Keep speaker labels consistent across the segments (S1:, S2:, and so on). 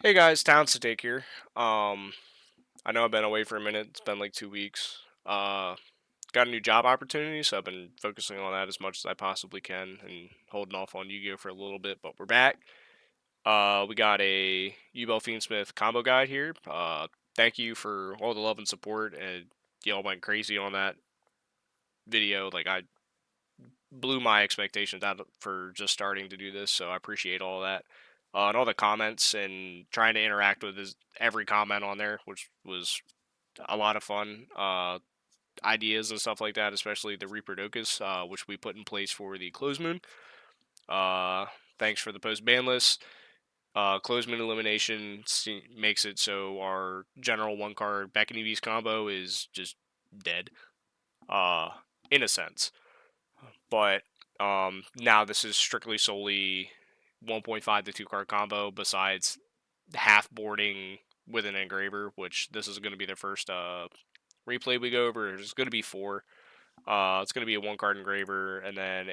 S1: Hey guys, Towns to take here. I know I've been away for a minute. It's been like 2 weeks. Got a new job opportunity, so I've been focusing on that as much as I possibly can and holding off on Yu-Gi-Oh for a little bit. But we're back. We got a Yubel Fiendsmith combo guide here. Thank you for all the love and support, and y'all went crazy on that video. Like I blew my expectations out for just starting to do this, so I appreciate all that. And all the comments and trying to interact with every comment on there, which was a lot of fun. Ideas and stuff like that, especially the Reaper which we put in place for the Close Moon. Uh, Thanks for the post ban list. Close Moon elimination makes it so our general one card Beckon EV's combo is just dead. Uh, in a sense. But now this is strictly solely 1.5 to 2 card combo, besides half boarding with an engraver, which this is going to be the first replay we go over. There's going to be four. It's going to be a 1 card engraver, and then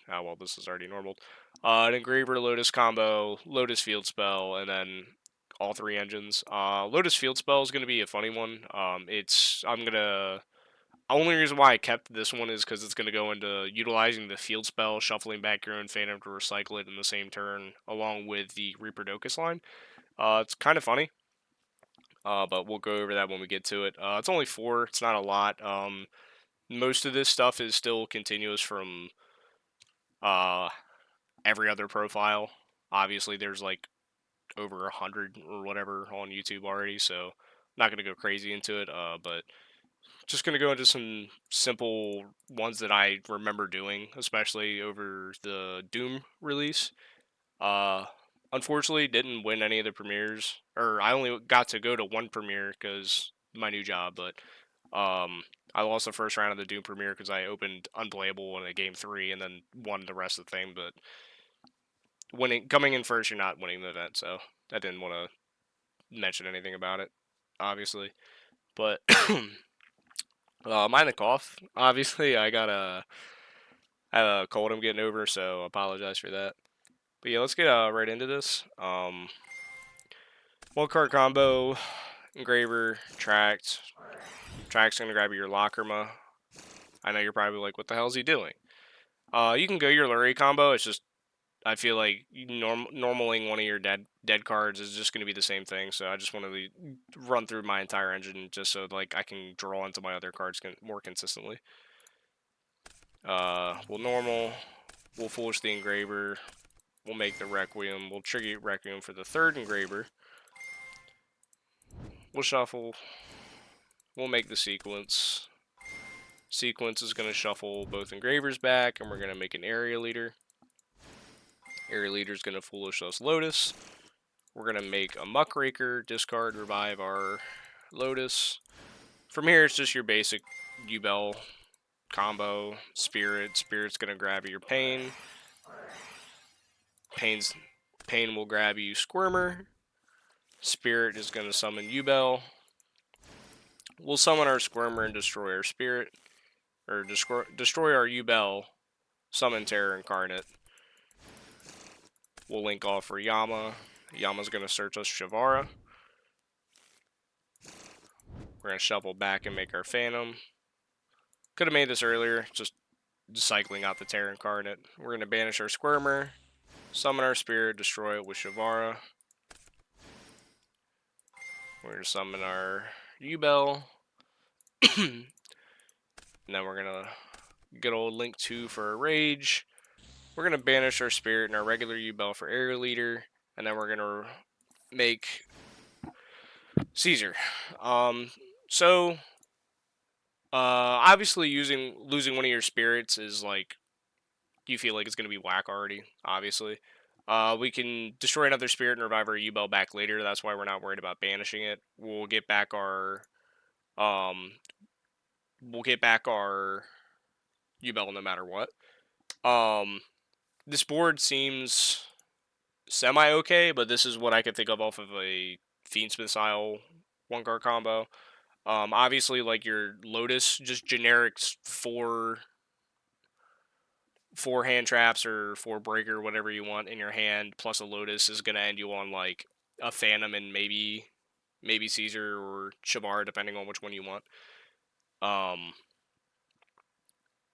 S1: well, this is already normal. An engraver, Lotus combo, Lotus field spell, and then all three engines. Lotus field spell is going to be a funny one. I'm going to only reason why I kept this one is because it's going to go into utilizing the field spell, shuffling back your own Phantom to recycle it in the same turn, along with the Reaper line. It's kind of funny, but we'll go over that when we get to it. It's only four; it's not a lot. Most of this stuff is still continuous from uh, every other profile. Obviously, there's like over 100 or whatever on YouTube already, so I'm not going to go crazy into it. But just going to go into some simple ones that I remember doing, especially over the Doom release. Uh, Unfortunately, didn't win any of the premieres, or I only got to go to one premiere because my new job. But I lost the first round of the Doom premiere because I opened unplayable in a game three and then won the rest of the thing. But coming in first, you're not winning the event, so I didn't want to mention anything about it, obviously. But mind the cough. Obviously, I have a cold I'm getting over, so I apologize for that. But yeah, let's get right into this. One card combo, engraver, tracked. Tracked's gonna grab your Lacrima. I know you're probably like, what the hell is he doing? You can go your Lurie combo. It's just I feel like normaling one of your dead cards is just gonna be the same thing. So I just want to run through my entire engine just so like I can draw into my other cards more consistently. We'll normal. We'll foolish the engraver. We'll make the Requiem. We'll trigger Requiem for the third engraver. We'll shuffle. We'll make the sequence. Sequence is going to shuffle both engravers back, and we're going to make an area leader. Area leader is going to foolish us Lotus. We're going to make a Muckraker, discard, revive our Lotus. From here, it's just your basic Yubel combo. Spirit. Spirit's going to grab your Pain. Pain will grab you Squirmer. Spirit is going to summon Yubel. We'll summon our Squirmer and destroy our Spirit. Or destroy our Yubel. Summon Terror Incarnate. We'll link off for Yama. Yama's going to search us Shavara. We're going to shuffle back and make our Phantom. Could have made this earlier, just cycling out the Terror Incarnate. We're going to banish our Squirmer. Summon our Spirit, destroy it with Shavara. We're going to summon our Yubel. And then we're going to get old Link 2 for a Rage. We're going to banish our Spirit and our regular Yubel for Area Leader. And then we're going to make Caesar. So obviously losing one of your spirits is like you feel like it's gonna be whack already. Obviously, we can destroy another spirit and revive our Yubel back later. That's why we're not worried about banishing it. Um, we'll get back our Yubel no matter what. This board seems semi okay, but this is what I could think of off of a Fiendsmith style 1 card combo. Obviously, like your Lotus, just generics four hand traps or four breaker, whatever you want in your hand, plus a Lotus is gonna end you on like a Phantom and maybe Caesar or Shavar, depending on which one you want.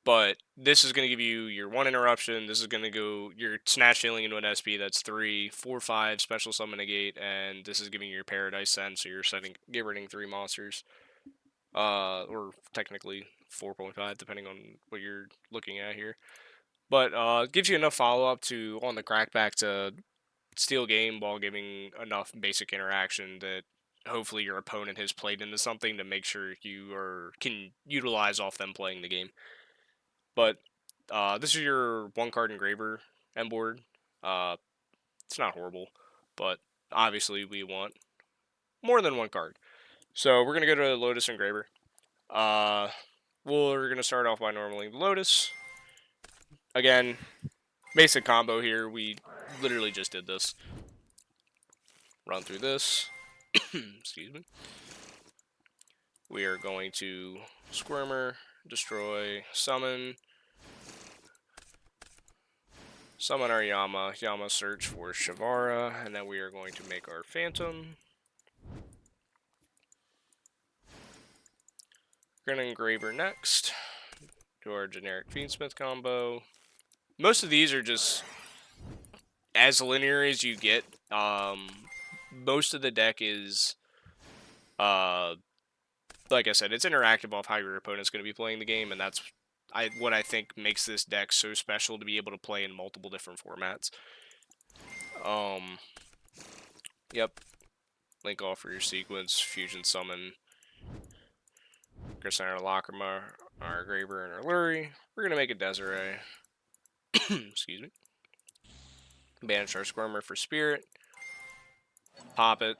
S1: But this is going to give you your 1 interruption. This is going to go your snatch stealing into an SP that's 3, 4, 5, special summon negate, and this is giving you your Paradise Send, so you're get rid of 3 monsters. Or technically 4.5, depending on what you're looking at here. But it gives you enough follow-up on the crackback to steal game while giving enough basic interaction that hopefully your opponent has played into something to make sure you can utilize off them playing the game. But this is your 1-card engraver end board. It's not horrible, but obviously we want more than 1 card. So we're going to go to Lotus Engraver. We're going to start off by normaling the Lotus. Again, basic combo here. We literally just did this. Run through this. Excuse me. We are going to Squirmer, destroy, summon our Yama, search for Shavara, and then we are going to make our Phantom. We're going to Engraver next. Do our generic Fiendsmith combo. Most of these are just as linear as you get. Most of the deck is, like I said, it's interactive off how your opponent's going to be playing the game, and that's what I think makes this deck so special to be able to play in multiple different formats. Yep. Link off for your sequence, fusion summon, Center Lacrima, our Graver, and our Lurie. We're going to make a Desiree. Excuse me. Banish our Squirmer for Spirit. Pop it.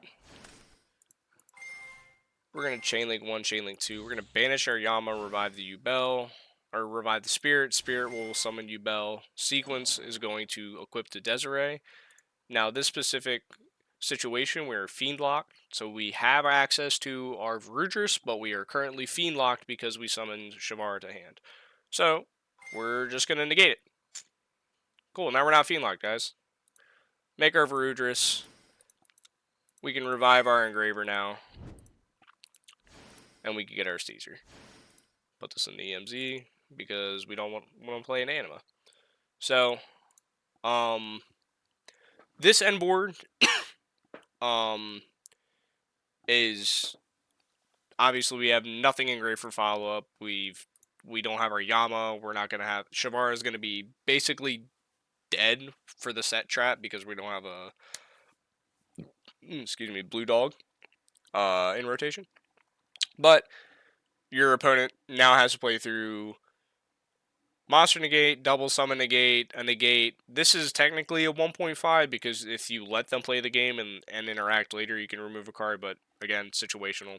S1: We're going to Chainlink 1, Chainlink 2. We're going to banish our Yama, revive the Yubel, or revive the Spirit. Spirit will summon Yubel. Sequence is going to equip the Desiree. Now, this specific situation, we're Fiend locked, so we have access to our Varudris, but we are currently Fiend locked because we summoned Shavara to hand. So, we're just going to negate it. Cool, now we're not Fiend locked, guys. Make our Varudris. We can revive our Engraver now. And we can get our Caesar. Put this in the EMZ because we don't want to play an Anima. So, this end board is obviously we have nothing engraved for follow-up. We don't have our Yama. We're not gonna have Shavara is gonna be basically dead for the set trap because we don't have a blue dog in rotation. But your opponent now has to play through Monster Negate, Double Summon Negate, a Negate. This is technically a 1.5 because if you let them play the game and interact later, you can remove a card, but again, situational.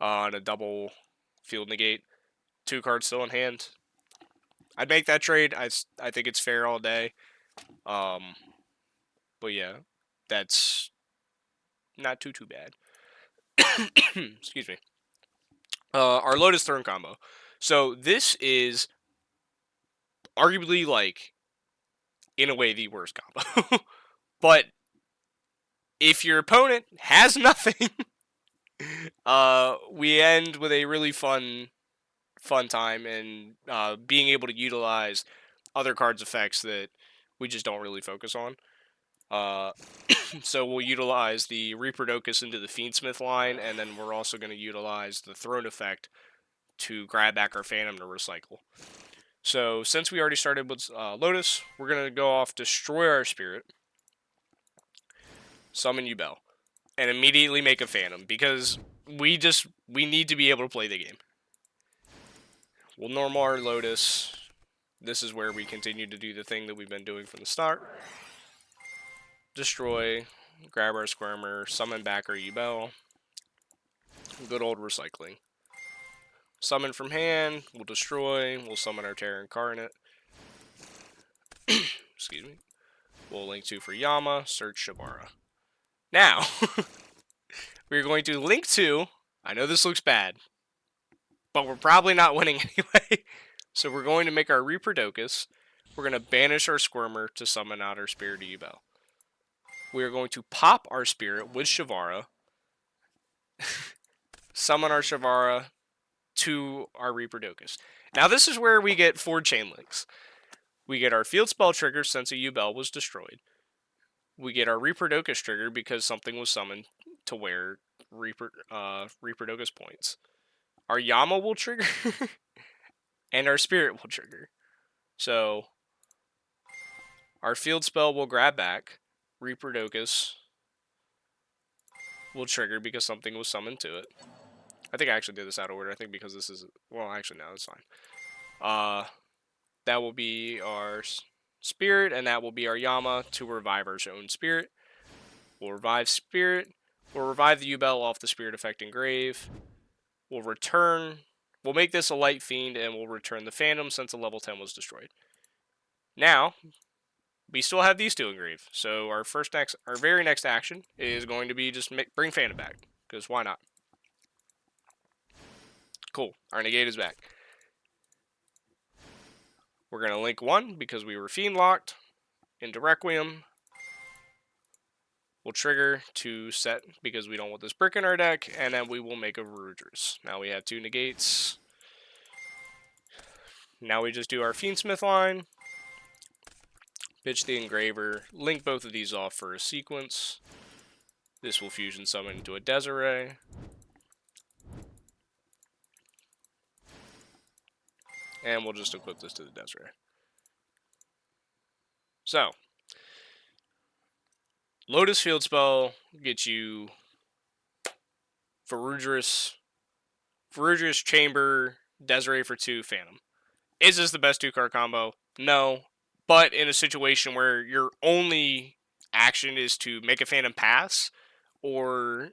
S1: And a Double Field Negate. 2 cards still in hand. I'd make that trade. I think it's fair all day. But yeah, that's not too bad. Excuse me. Our Lotus Throne combo. So this is arguably, like, in a way, the worst combo. But if your opponent has nothing, we end with a really fun time and being able to utilize other cards' effects that we just don't really focus on. So we'll utilize the Reaper-Docus into the Fiendsmith line, and then we're also going to utilize the Throne effect to grab back our Phantom to recycle. So since we already started with Lotus, we're going to go off, destroy our Spirit, summon Yubel, and immediately make a Phantom, because we need to be able to play the game. We'll normal our Lotus. This is where we continue to do the thing that we've been doing from the start. Destroy, grab our Squirmer, summon back our Yubel. Good old recycling. Summon from hand, we'll destroy, we'll summon our Terra Incarnate. Excuse me. We'll link 2 for Yama, search Shavara. Now, we're going to link 2. I know this looks bad, but we're probably not winning anyway. So we're going to make our Reaper-Docus. We're going to banish our Squirmer to summon out our Spirit of Yubel. we are going to pop our spirit with Shavara, summon our Shavara to our Reaper-Docus. Now this is where we get 4 chain links. We get our field spell trigger since a Yubel was destroyed. We get our Reaper-Docus trigger because something was summoned to where Reaper-Docus points. Our Yama will trigger, and our Spirit will trigger. So, our field spell will grab back. Reaper-Docus will trigger because something was summoned to it. I think I actually did this out of order. I think because this is... Well, actually, no, that's fine. That will be our Spirit, and that will be our Yama to revive our own Spirit. We'll revive Spirit. We'll revive the Yubel off the Spirit Effect Engrave. We'll return... We'll make this a Light Fiend, and we'll return the Phantom since the level 10 was destroyed. Now, we still have these 2 engrave. So our very next action is going to be just bring Phantom back, because why not? Cool. Our negate is back. We're going to link 1 because we were Fiend locked into Requiem. We'll trigger to set because we don't want this brick in our deck, and then we will make a Verudrus. Now we have 2 negates. Now we just do our Fiendsmith line. Pitch the Engraver. Link both of these off for a sequence. This will fusion summon into a Desiree. And we'll just equip this to the Desiree. So, Lotus Field Spell gets you Verudrus Chamber, Desiree for 2, Phantom. Is this the best 2-card combo? No. But in a situation where your only action is to make a Phantom pass, or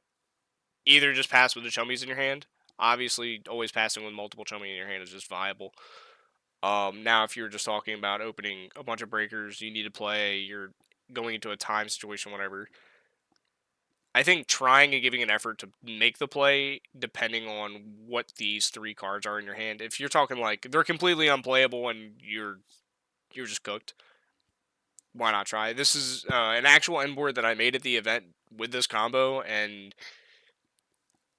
S1: either just pass with the chummies in your hand. Obviously, always passing with multiple chummies in your hand is just viable. Now, if you're just talking about opening a bunch of breakers, you need to play, you're going into a time situation, whatever. I think trying and giving an effort to make the play, depending on what these 3 cards are in your hand. If you're talking like they're completely unplayable and you're just cooked, why not try? This is an actual end board that I made at the event with this combo, and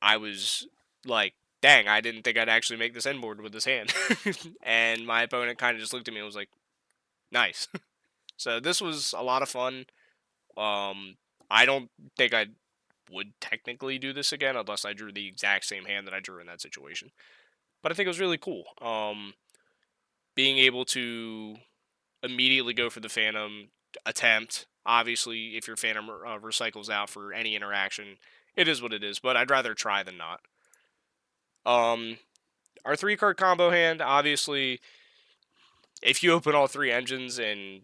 S1: I was like, dang, I didn't think I'd actually make this end board with this hand. And my opponent kind of just looked at me and was like, nice. So this was a lot of fun. I don't think I would technically do this again unless I drew the exact same hand that I drew in that situation. But I think it was really cool. Being able to immediately go for the Phantom attempt. Obviously, if your Phantom recycles out for any interaction, it is what it is, but I'd rather try than not. Our 3-card combo hand, obviously, if you open all 3 engines and,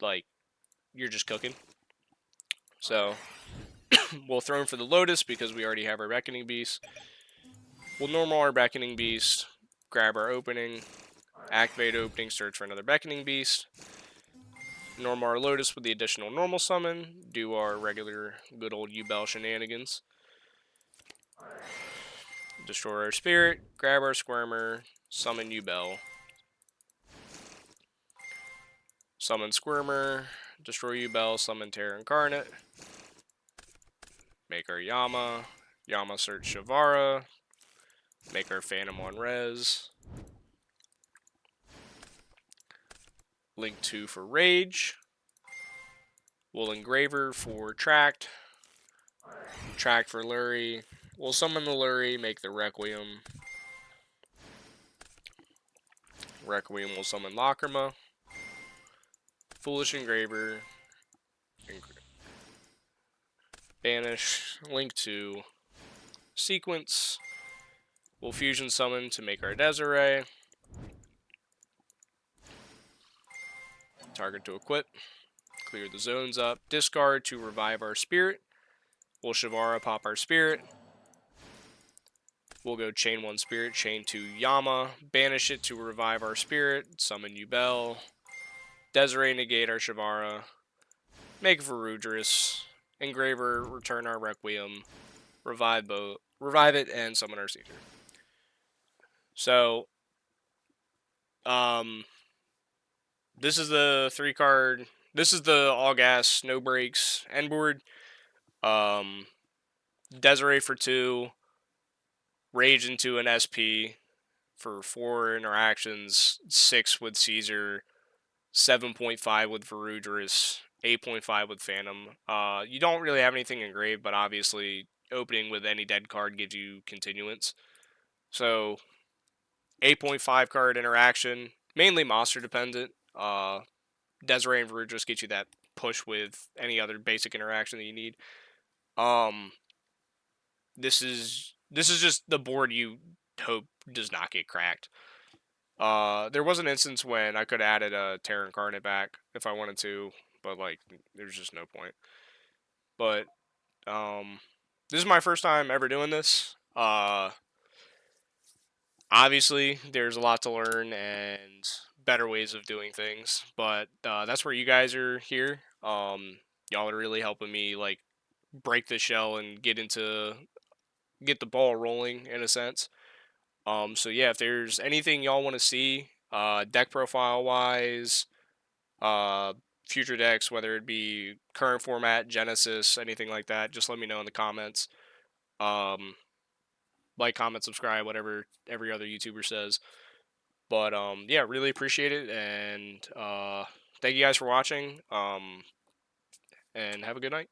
S1: like, you're just cooking. So, we'll throw in for the Lotus because we already have our Reckoning Beast. We'll normal our Reckoning Beast, grab our opening, activate opening, search for another Beckoning Beast. Normal our Lotus with the additional normal summon. Do our regular good old Yubel shenanigans. Destroy our Spirit. Grab our Squirmer. Summon Yubel. Summon Squirmer. Destroy Yubel. Summon Terra Incarnate. Make our Yama. Yama search Shavara. Make our Phantom on res. Link 2 for Rage. We'll Engraver for Tract. Tract for Lurie. We'll summon the Lurie, make the Requiem. Requiem will summon Lacrima. Foolish Engraver. Banish. Link 2. Sequence. We'll fusion summon to make our Desiree. Target to equip. Clear the zones up. Discard to revive our Spirit. We'll Shavara pop our Spirit. We'll go chain 1 Spirit, chain 2 Yama. Banish it to revive our Spirit. Summon Yubel. Desiree negate our Shavara. Make Verudrus. Engraver, return our Requiem. Revive it, and summon our Caesar. So, this is the 3-card This is the all gas, no brakes end board. Um, Desiree for 2, Rage into an SP for 4 interactions, 6 with Caesar, 7.5 with Verudris, 8.5 with Phantom. You don't really have anything engraved, but obviously opening with any dead card gives you continuance. So 8.5 card interaction, mainly monster dependent. Desiree and Verudris get you that push with any other basic interaction that you need. Um, this is just the board you hope does not get cracked. There was an instance when I could have added a Terra Incarnate back if I wanted to, but like there's just no point. But um, this is my first time ever doing this. Obviously there's a lot to learn and better ways of doing things, but that's where you guys are here. Y'all are really helping me like break the shell and get the ball rolling in a sense. So yeah, if there's anything y'all want to see, deck profile wise, uh, future decks, whether it be current format, Genesis, anything like that, just let me know in the comments. Um, like, comment, subscribe, whatever every other YouTuber says. But yeah, really appreciate it, and thank you guys for watching. And have a good night.